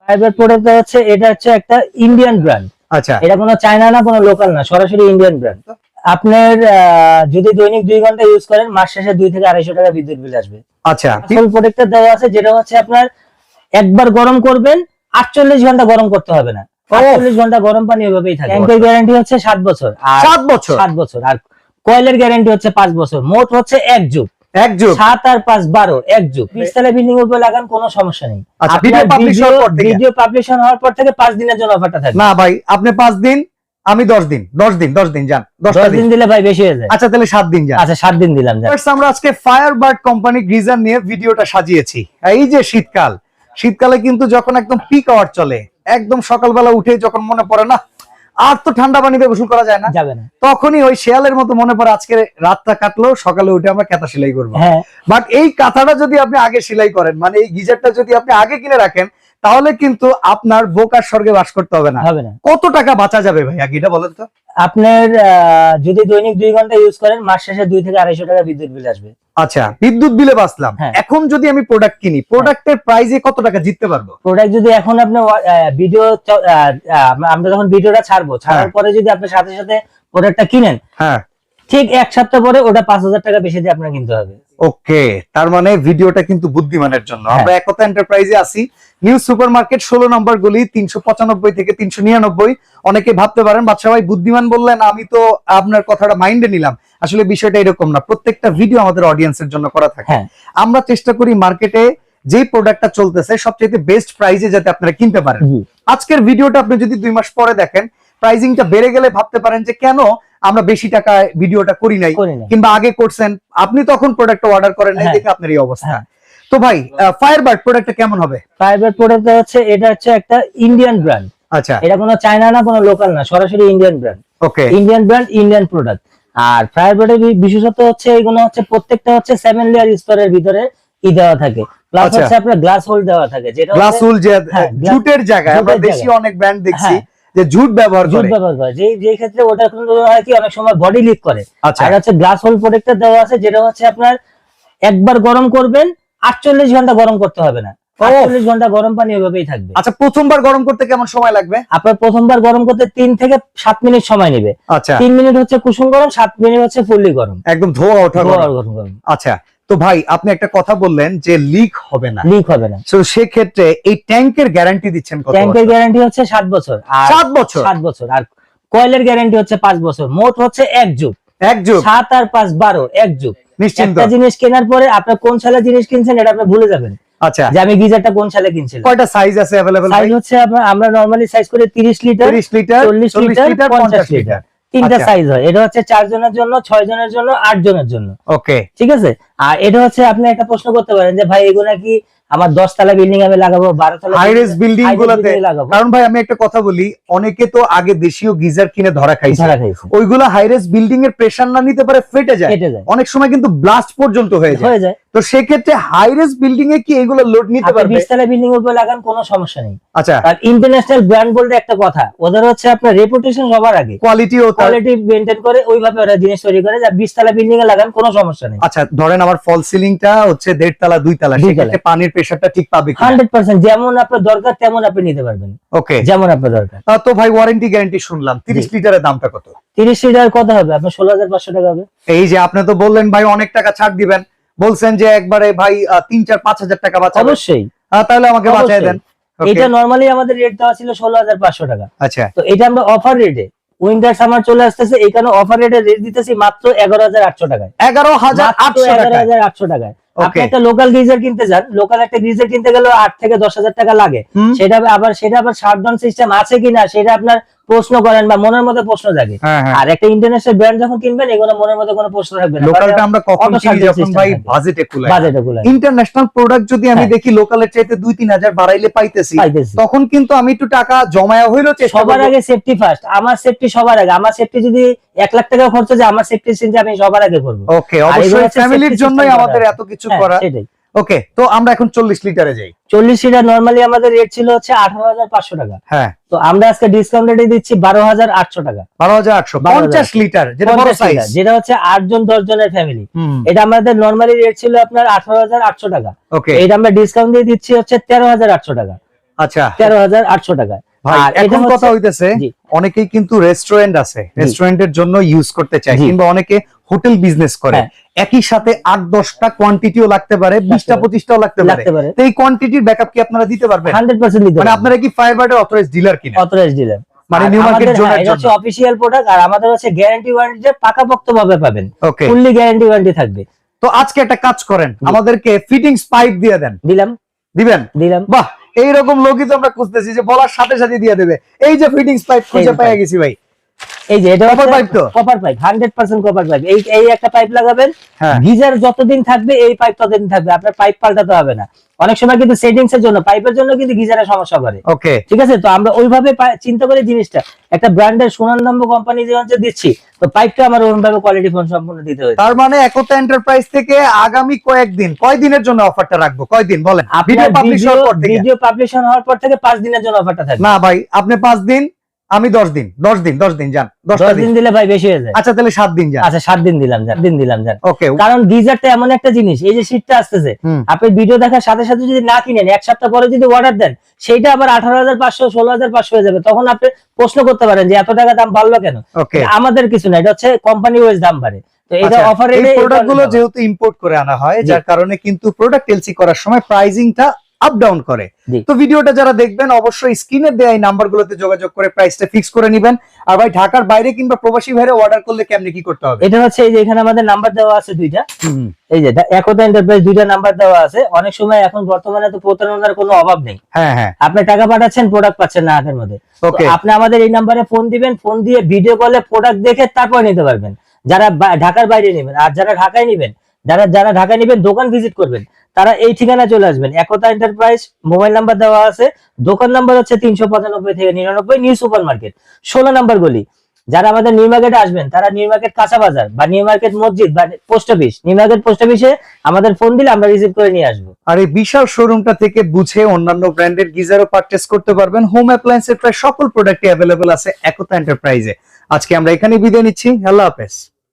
Fibre product হচ্ছে এটা হচ্ছে একটা ইন্ডিয়ান ব্র্যান্ড। আচ্ছা, এটা কোনো চায়না না, কোনো লোকাল না, সরাসরি ইন্ডিয়ান ব্র্যান্ড। আপনার যদি দৈনিক 2 ঘন্টা ইউজ করেন, মাস শেষে 2 থেকে 250 টাকা বিদ্যুৎ বিল আসবে। আচ্ছা, ফুল প্রোডাক্টটা দেওয়া আছে, যেটা হচ্ছে আপনার একবার গরম করবেন 48 ঘন্টা গরম করতে হবে না। 48 ঘন্টা গরম পানি এভাবেই থাকে। ট্যাঙ্কের গ্যারান্টি হচ্ছে 7 বছর। আর 7 বছর 7 বছর। আর কয়েলের গ্যারান্টি হচ্ছে 5 বছর। মোট হচ্ছে 1 যুগ। 1 যুগ। 7 আর 5 12, 1 যুগ। 20 তলা বিল্ডিং এর উপর লাগান, কোনো সমস্যা নেই। আচ্ছা, ভিডিও পাবলিশ হওয়ার পর থেকে? ভিডিও পাবলিশন হওয়ার পর থেকে 5 দিনের জন্য অফারটা থাকবে। না ভাই, আপনি 5 দিন, আমি 10 দিন, 10 দিন যান। 10 দিন দিলে ভাই বেশি হয়ে যায়। আচ্ছা, তাহলে 7 দিন যান। আচ্ছা, 7 দিন দিলাম যান। আমরা আজকে ফায়ারবার্ড কোম্পানি গিজার নিয়ে ভিডিওটা সাজিয়েছি। এই যে শীতকালে কিন্তু যখন একদম পিক আওয়ার চলে, একদম সকালবেলা উঠে যখন মনে পড়ে না আর তো ঠান্ডা পানিতে গোসল করা যায় না, যাবে না, তখনই ওই শেয়ালের মতো মনে পড়ে আজকে রাতটা কাটলো, সকালে উঠে আমরা কাঁথা সেলাই করবো। হ্যাঁ, বাট এই কাঁথাটা যদি আপনি আগে সেলাই করেন, মানে এই গিজারটা যদি আপনি আগে কিনে রাখেন, তাহলে কিন্তু আপনার বোকার স্বর্গে বাস করতে হবে না। কত টাকা বাঁচা যাবে ভাই, আগে এটা বলেন তো। আপনার যদি দৈনিক 2 ঘন্টা ইউজ করেন, মাস শেষে 2 থেকে 250 টাকা বিদ্যুৎ বিল আসবে। আচ্ছা, বিদ্যুৎ বিলে বাঁচলাম। এখন যদি আমি প্রোডাক্ট কিনি, প্রোডাক্টের প্রাইসে কত টাকা জিততে পারবো? প্রোডাক্ট যদি এখন আপনি ভিডিও, আমরা যখন ভিডিওটা ছাড়বো, ছাড়ার পরে যদি আপনি সাথে সাথে প্রোডাক্টটা কিনেন, হ্যাঁ, ঠিক 1 সপ্তাহ পরে ওটা 5000 টাকা বেশি দিয়ে আপনার কিনতে হবে। ওকে, তার মানে ভিডিওটা কিন্তু বুদ্ধিমানের জন্য। আমরা একতা এন্টারপ্রাইজে আছি, নিউ সুপারমার্কেট 16 নম্বর গলি, 395 থেকে 399। অনেকে ভাবতে পারেন বাদশা ভাই বুদ্ধিমান বললেন, আমি তো আপনার কথাটা মাইন্ডে নিলাম। আসলে বিষয়টা এরকম না, প্রত্যেকটা ভিডিও আমাদের অডিয়েন্সের জন্য করা থাকে। আমরা চেষ্টা করি মার্কেটে যে প্রোডাক্টটা চলতেছে সবচেয়ে বেস্ট প্রাইসে যাতে আপনারা কিনতে পারেন। আজকের ভিডিওটা আপনি যদি 2 মাস পরে দেখেন, প্রাইসিংটা বেড়ে গেলে ভাবতে পারেন যে কেন আমরা বেশি টাকায় ভিডিওটা করি নাই, কিংবা আগে করছেন আপনি তখন প্রোডাক্টটা অর্ডার করেন নাই, দেখে আপনার এই অবস্থা। তো ভাই, ফায়ারবার্ড প্রোডাক্টটা কেমন হবে? ফায়ারবার্ড প্রোডাক্ট হচ্ছে এটা হচ্ছে একটা ইন্ডিয়ান ব্র্যান্ড। আচ্ছা, এটা কোনো চায়না না, কোনো লোকাল না, সরাসরি ইন্ডিয়ান ব্র্যান্ড। ওকে, ইন্ডিয়ান ব্র্যান্ড, ইন্ডিয়ান প্রোডাক্ট। আর ফায়ারবার্ডের বিশেষত্ব হচ্ছে এগুলো হচ্ছে প্রত্যেকটা হচ্ছে 7 লেয়ার স্তরের ভিতরে দেওয়া থাকে, প্লাস হচ্ছে আপনার গ্লাস হোল দেওয়া থাকে, যেটা গ্লাস হোল যে জুটের জায়গায় আমরা দেশি অনেক ব্র্যান্ড দেখছি যে জুট ব্যবহার করে, যে ক্ষেত্রে ওটা কিন্তু হয় কি অনেক সময় বডি লিক করে। আর হচ্ছে গ্লাস হোল প্রোটেক্টর দেওয়া আছে, যেটা হচ্ছে আপনার একবার গরম করবেন 48 ঘন্টা গরম করতে হবে না। 48 ঘন্টা গরম পানি এভাবেই থাকবে। আচ্ছা, প্রথমবার গরম করতে কেমন সময় লাগবে? আপনার প্রথমবার গরম করতে 3 থেকে 7 মিনিট সময় নেবে। আচ্ছা, 3 মিনিট হচ্ছে কুসুম গরম, 7 মিনিট হচ্ছে ফুললি গরম, একদম ধোয়া ওঠা গরম। আচ্ছা, তো ভাই আপনি একটা কথা বললেন যে লিক হবে না। তো সেক্ষেত্রে এই ট্যাঙ্কের গ্যারান্টি দিচ্ছেন কত? ট্যাঙ্কের গ্যারান্টি হচ্ছে 7 বছর। 7 বছর? 7 বছর। আর কয়েলের গ্যারান্টি হচ্ছে 5 বছর। মোট হচ্ছে 1 যুগ। 7 আর 5 12, 1 যুগ। নিশ্চিন্ত। একটা জিনিস কেনার পরে আপনার কোন সালে জিনিস কিনছেন এটা আপনি ভুলে যাবেন। আচ্ছা, যে আমি গিজারটা কোন সালে কিনছিলাম। কয়টা সাইজ আছে अवेलेबल? সাইজ হচ্ছে আমরা নরমালি সাইজ করে 30 লিটার, 40 লিটার, 50 লিটার। 3টা সাইজ হয়। এটা হচ্ছে 4 জনের জন্য, 6 জনের জন্য, 8 জনের জন্য। ওকে, ঠিক আছে। আর এটা হচ্ছে আপনি একটা প্রশ্ন করতে পারেন যে ভাই এগুলা কি আমার 10 তলা বিল্ডিং আমি লাগাবো, 12 তলা হাইরেস বিল্ডিং গুলোতে লাগাবো? কারণ ভাই আমি একটা কথা বলি, অনেকে তো আগে দেশীয় গিজার কিনে ধরা খাইছে, ওইগুলা হাইরেস বিল্ডিং এর প্রেসার না নিতে পারে ফেটে যায়, অনেক সময় কিন্তু ব্লাস্ট পর্যন্ত হয়ে যায়। তো সেক্ষেত্রে হাইরেস বিল্ডিং এ কি এগুলো লোড নিতে পারবে? 20 তলা বিল্ডিং এর উপর লাগান, কোনো সমস্যা নেই। আচ্ছা, আর ইন্টারন্যাশনাল ব্র্যান্ড বলতে একটা কথা, ওদের হচ্ছে আপনার রেপুটেশন সবার আগে, কোয়ালিটি মেইনটেইন করে, ওইভাবে ওরা জিনিস তৈরি করে। যা 20 তলা বিল্ডিং এ লাগান, কোনো সমস্যা নেই। আচ্ছা, ধরেন আমার ফল সিলিংটা হচ্ছে 1.5 তলা 2 তলা, সেক্ষেত্রে পানির প্রেসারটা ঠিক পাবে কি? 100%। যেমন আপনার দরকার তেমন আপনি নিতে পারবেন। ওকে, যেমন আপনার দরকার। তো ভাই ওয়ারেন্টি গ্যারান্টি শুনলাম, 30 লিটারের দামটা কত? 30 লিটার কত হবে? আপনার 16500 টাকা হবে। এই যে আপনি তো বললেন ভাই অনেক টাকা ছাড় দিবেন, বলছেন যে একবারে ভাই 3-4-5 হাজার টাকা বাঁচাবেন। অবশ্যই, তাহলে আমাকে বাঁচায় দেন। এটা নরমালি আমাদের রেট দেওয়া ছিল 16500 টাকা। আচ্ছা, তো এটা আমরা অফার রেটে, উইন্টার সামার চলে আসতেছে, এখানে অফার রেটে রেট দিতেছি মাত্র 11800 টাকায়। 11800 টাকায়। আপনি একটা লোকাল গিজার কিনতে যান, লোকাল একটা গিজার কিনতে গেলে 8 থেকে 10,000 টাকা লাগে। সেটা আবার শাটডাউন সিস্টেম আছে কিনা সেটা আপনার প্রশ্ন করেন বা মনের মধ্যে প্রশ্ন জাগে। আর একটা ইন্টারন্যাশনাল ব্র্যান্ড যখন কিনবেন, এগুলো মনের মধ্যে কোনো প্রশ্ন থাকবে না। লোকালটা আমরা কখন কিনি? যখন ভাই বাজেটে কুলায়। ইন্টারন্যাশনাল প্রোডাক্ট যদি আমি দেখি লোকালের চাইতে 2-3 হাজার বাড়াইলে পাইতেছি, তখন কিন্তু আমি একটু টাকা জমায়া হইলো। সবার আগে সেফটি ফার্স্ট, আমার সেফটি সবার আগে। আমার সেফটি যদি 1 লাখ টাকা খরচ হয়, আমার সেফটি চিন্তা আমি সবার আগে করব। ওকে, অবশ্যই ফ্যামিলির জন্যই আমাদের এত কিছু করা। সেটাই। ওকে, তো আমরা এখন 40 লিটারে যাই। 40 লিটার নরমালি আমাদের রেট ছিল হচ্ছে 18500 টাকা। হ্যাঁ, তো আমরা আজকে ডিসকাউন্ট রেটে দিচ্ছি 12800 টাকা। 12800, 50 লিটার, যেটা বড় সাইজ, যেটা হচ্ছে 8 জন 10 জনের ফ্যামিলি। এটা আমাদের নরমালি রেট ছিল আপনার 18800 টাকা। ওকে, এটা আমরা ডিসকাউন্ট দিয়ে দিচ্ছি হচ্ছে 13800 টাকা। আচ্ছা 13,800 টাকা। ভাই আর এখন এটা কথা হইতেছে জি। অনেকেই কিন্তু রেস্টুরেন্ট আছে, রেস্টুরেন্টের জন্য ইউজ করতে চায়, জি। কিংবা অনেকে হোটেল বিজনেস করে, হ্যাঁ। একই সাথে 8-10টা কোয়ান্টিটিও লাগতে পারে, 20টা-25টাও লাগতে লাগতে পারে। পারে। তো এই কোয়ান্টিটির ব্যাকআপ কি আপনারা দিতে পারবেন? 100% দিতে মানে পারবো। আপনারা কি ফায়ারবার্ডের অথরাইজড ডিলার কিনা? Authorised dealer. মানে নিউ মার্কেট জোনের এটা হচ্ছে জন্য অফিশিয়াল প্রোডাক্ট, আর আমাদের হচ্ছে গ্যারান্টি ওয়ারেন্টি পাকাপোক্ত ভাবে পাবেন। ওকে। ফুললি গ্যারান্টি ওয়ারেন্টি থাকবে। তো আজকে একটা কাজ করেন, আমাদেরকে ফিটিংস পাইপ দিয়ে দেন। দিলাম দিবেন? দিলাম। বাহ, এইরকম লোকই তো আমরা খুঁজতেছি যে বলার সাথে সাথে দিয়ে দেবে। এই যে ফিটিংস পাইপ খুঁজে পেয়ে গেছি ভাই। এই যে এটা কপার পাইপ তো? Copper pipe, 100% copper pipe. এই একটা পাইপ লাগাবেন, হ্যাঁ। গিজার যতদিন থাকবে এই পাইপ ততদিন থাকবে, আপনার পাইপ পাল্টাতে হবে না। অনেক সময় কিন্তু সেটিংস এর জন্য, পাইপের জন্য কিন্তু গিজারের সমস্যা করে। ওকে। ঠিক আছে, তো আমরা ওইভাবে চিন্তা করে জিনিসটা একটা ব্র্যান্ডের সুনামধন্য কোম্পানি যে হচ্ছে দিচ্ছি, তো পাইপটা আমার ওরকমভাবে কোয়ালিটি ফোন সম্পূর্ণ দিতে হয়েছে। তার মানে একতা এন্টারপ্রাইজ থেকে আগামী কয়দিনের জন্য অফারটা রাখবো? কয়দিন বলেন? ভিডিও পাবলিশ হওয়ার পর থেকে? ভিডিও পাবলিশন হওয়ার পর থেকে 5 দিনের জন্য অফারটা থাকবে। না ভাই, আপনি 5 দিন, আমি 10 দিন। 10 দিন যান। 10টা 10 দিন দিলে ভাই বেশি হয়ে যায়। আচ্ছা তাহলে 7 দিন যান। আচ্ছা 7 দিন দিলাম যান। ওকে। কারণ গিজারটা এমন একটা জিনিস, এই যে শীতটা আসতেছে, আপনি ভিডিও দেখার সাথে সাথে যদি না কিনেন, এক সপ্তাহ পরে যদি অর্ডার দেন, সেইটা আবার 18,500 16,500 হয়ে যাবে। তখন আপনি প্রশ্ন করতে পারেন যে এত টাকা দাম বাড়লো কেন? ওকে। আমাদের কিছু না, এটা হচ্ছে কোম্পানি ওয়াইজ দাম বাড়ে। তো এটা অফার এই রেটে প্রোডাক্ট গুলো যেহেতু ইম্পোর্ট করে আনা হয়, যার কারণে কিন্তু প্রোডাক্ট এলসি করার সময় প্রাইসিংটা আপ ডাউন করে। তো ভিডিওটা যারা দেখবেন অবশ্যই স্ক্রিনে দেয়া এই নাম্বারগুলোতে যোগাযোগ করে প্রাইসটা ফিক্স করে নেবেন। আর ভাই ঢাকার বাইরে কিংবা প্রবাসী ভাইরা অর্ডার করলে কেমনে কি করতে হবে? এটা হচ্ছে এই যে এখানে আমাদের নাম্বার দেওয়া আছে দুইটা। এই যে একতা এন্টারপ্রাইজ দুইটা নাম্বার দেওয়া আছে। অনেক সময় এখন বর্তমানে তো প্রতারণার কোনো অভাব নেই। হ্যাঁ। আপনি টাকা পাঠাচ্ছেন, প্রোডাক্ট পাচ্ছেন না হাতের মধ্যে। ওকে। আপনি আমাদের এই নাম্বারে ফোন দিবেন, ফোন দিয়ে ভিডিও কলে প্রোডাক্ট দেখে তারপর নিতে পারবেন, যারা ঢাকার বাইরে নেবেন। আর যারা ঢাকায় নেবেন, যারা ঢাকায় নেবেন, দোকান ভিজিট করবেন, তারা এই ঠিকানা চলে আসবেন। একতা এন্টারপ্রাইজ, মোবাইল নাম্বার দেওয়া আছে, দোকান নাম্বার হচ্ছে 395 থেকে 99, নিউ সুপার মার্কেট 16 নম্বর গলি। যারা আমাদের নিউ মার্কেটে আসবেন, তারা নিউ মার্কেট কাঁচা বাজার বা নিউ মার্কেট মসজিদ বা post office, new market post অফিসে আমাদের ফোন দিলে আমরা রিসিভ করে নিয়ে আসবো। আর এই বিশাল শোরুমটা থেকে বুঝে অন্যান্য ব্র্যান্ডের গিজারও পারচেজ করতে পারবেন। হোম অ্যাপ্লায়েন্সের প্রায় সকল প্রোডাক্টই অ্যাভেলেবল আছে একতা এন্টারপ্রাইজে। আজকে আমরা এখানে বিদায় নিচ্ছি। আল্লাহ হাফেজ।